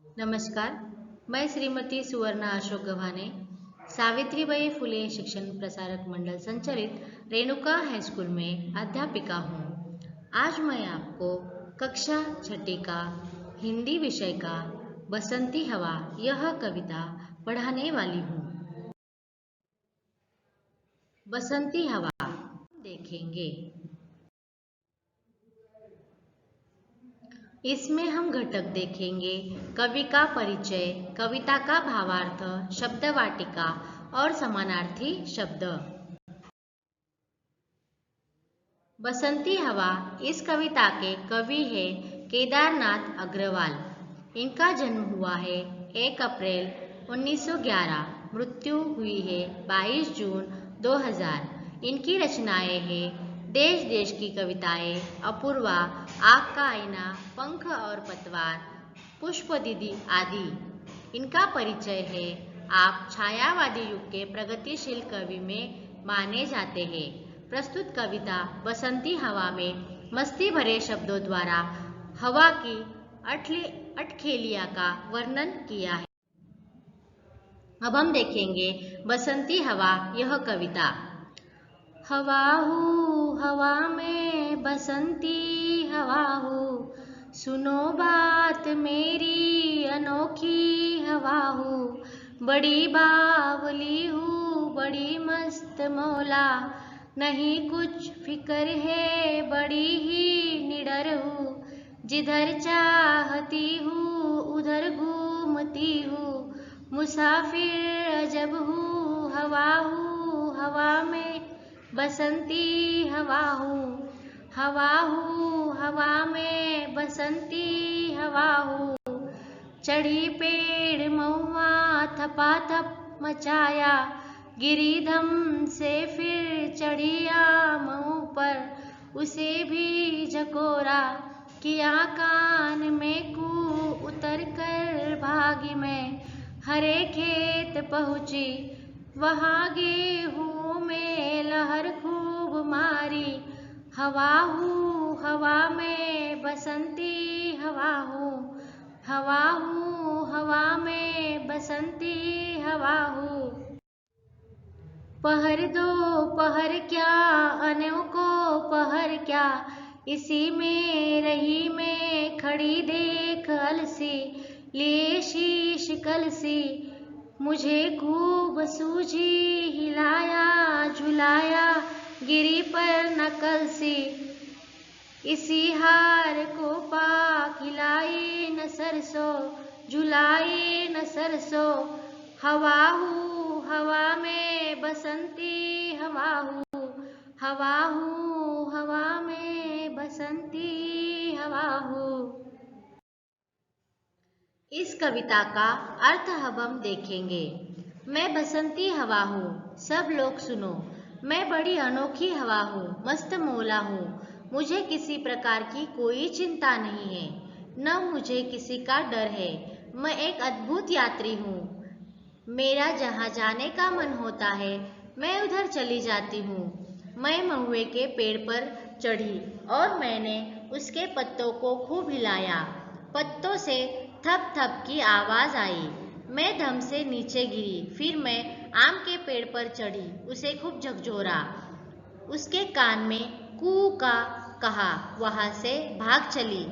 नमस्कार, मैं श्रीमती सुवर्णा अशोक गव्हाणे, सावित्रीबाई फुले शिक्षण प्रसारक मंडल संचालित रेणुका हाई स्कूल में अध्यापिका हूँ। आज मैं आपको कक्षा छठी का हिंदी विषय का बसंती हवा यह कविता पढ़ाने वाली हूँ। बसंती हवा देखेंगे। इसमें हम घटक देखेंगे कवि का परिचय, कविता का भावार्थ, शब्द वाटिका और समानार्थी शब्द। बसंती हवा इस कविता के कवि है केदारनाथ अग्रवाल। इनका जन्म हुआ है 1 अप्रैल 1911, मृत्यु हुई है 22 जून 2000। इनकी रचनाएं हैं देश देश की कविताएं, अपूर्वा, आग का आईना, पंख और पतवार, पुष्प दीदी आदि। इनका परिचय है आप छायावादी युग के प्रगतिशील कवि में माने जाते हैं। प्रस्तुत कविता बसंती हवा में मस्ती भरे शब्दों द्वारा हवा की अटखेलिया का वर्णन किया है। अब हम देखेंगे बसंती हवा यह कविता। हवा हूँ हवा में बसंती हवा हूँ, सुनो बात मेरी अनोखी हवा हूँ। बड़ी बावली हूँ बड़ी मस्त मौला, नहीं कुछ फिक्र है बड़ी ही निडर हूँ। जिधर चाहती हूँ उधर घूमती हूँ, मुसाफिर अजब हूँ हवा में बसंती हवा हूँ। हवा में बसंती हवा हूँ। चढ़ी पेड़ महुआ थपाथप मचाया, गिरी धम से फिर चढ़िया मऊ पर, उसे भी झकोरा किया कान में कू। उतर कर भागी मैं हरे खेत पहुँची, वहाँ गेहूँ में लहर खूब मारी। हवा हूँ हवा में बसंती हवा हूँ। हवा में बसंती हवा हूँ। पहर दो पहर क्या अनोखो पहर क्या, इसी में रही मैं खड़ी देख अलसी। लिए शीश कलसी मुझे खूब सूझी, हिलाया झुलाया गिरी पर नकल सी। इसी हार को पा खिलाई न सरसों, झुलाई न सरसों। हवा हूँ हवा में बसंती हवा हूँ। हवा में बसंती हवा हूँ। इस कविता का अर्थ अब हम देखेंगे। मैं बसंती हवा हूँ, सब लोग सुनो। मैं बड़ी अनोखी हवा हूँ, मस्त मौला हूँ। मुझे किसी प्रकार की कोई चिंता नहीं है, न मुझे किसी का डर है। मैं एक अद्भुत यात्री हूँ। मेरा जहाँ जाने का मन होता है मैं उधर चली जाती हूँ। मैं महुए के पेड़ पर चढ़ी और मैंने उसके पत्तों को खूब हिलाया। पत्तों से थप थप की आवाज आई। मैं धम से नीचे गिरी। फिर मैं आम के पेड़ पर चढ़ी, उसे खूब झकझोरा। उसके कान में कू का कहा, वहाँ से भाग चली।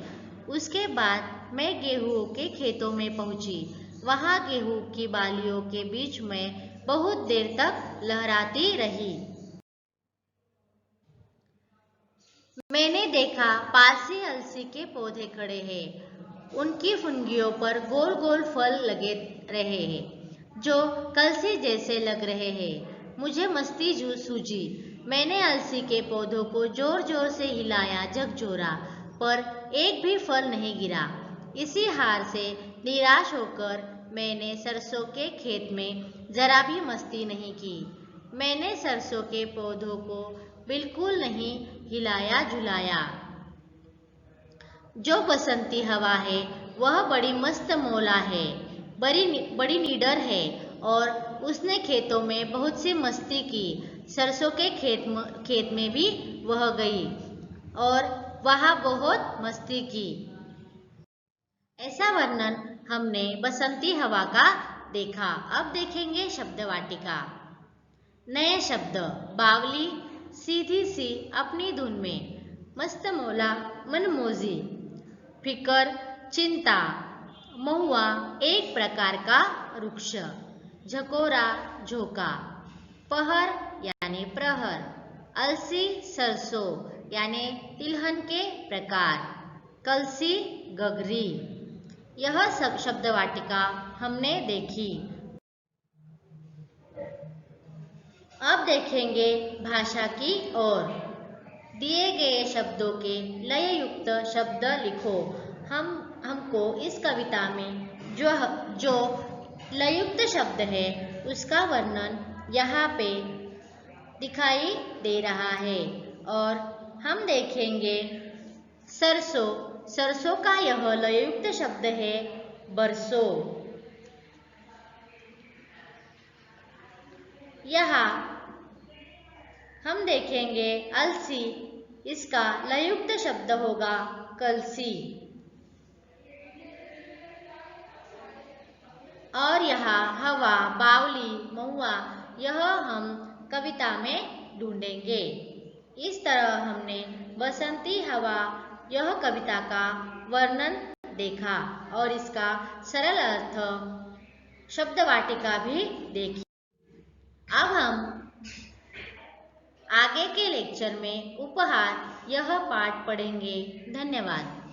उसके बाद मैं गेहूं के खेतों में पहुंची। वहाँ गेहूं की बालियों के बीच में बहुत देर तक लहराती रही। मैंने देखा पास ही अलसी के पौधे खड़े हैं। उनकी फुनगियों पर गोल गोल फल लगे रहे हैं जो कलसी जैसे लग रहे हैं। मुझे मस्ती सूझी। मैंने अलसी के पौधों को जोर जोर से हिलाया, झकझोरा, पर एक भी फल नहीं गिरा। इसी हार से निराश होकर मैंने सरसों के खेत में जरा भी मस्ती नहीं की। मैंने सरसों के पौधों को बिल्कुल नहीं हिलाया झुलाया। जो बसंती हवा है वह बड़ी मस्त मौला है, बड़ी निडर है और उसने खेतों में बहुत सी मस्ती की। सरसों के खेत में भी वह गई और वहाँ बहुत मस्ती की। ऐसा वर्णन हमने बसंती हवा का देखा। अब देखेंगे शब्द वाटिका। नए शब्द। बावली, सीधी सी अपनी धुन में। मस्त मौला, मनमोजी। फिकर, चिंता। महुआ, एक प्रकार का वृक्ष। झकोरा, झोंका। पहर यानी प्रहर। अलसी, सरसों यानी तिलहन के प्रकार। कलसी, गगरी। यह सब शब्द वाटिका हमने देखी। अब देखेंगे भाषा की ओर। दिए गए शब्दों के लययुक्त शब्द लिखो। हमको इस कविता में जो लययुक्त शब्द है उसका वर्णन यहाँ पे दिखाई दे रहा है। और हम देखेंगे सरसों। सरसों का यह लययुक्त शब्द है बरसों। यहाँ हम देखेंगे अलसी, इसका लययुक्त शब्द होगा कलसी। और यहाँ हवा, बावली, महुआ, यह हम कविता में ढूंढेंगे। इस तरह हमने बसंती हवा यह कविता का वर्णन देखा और इसका सरल अर्थ शब्द वाटिका भी देखी। अब हम आगे के लेक्चर में उपहार यह पाठ पढ़ेंगे। धन्यवाद।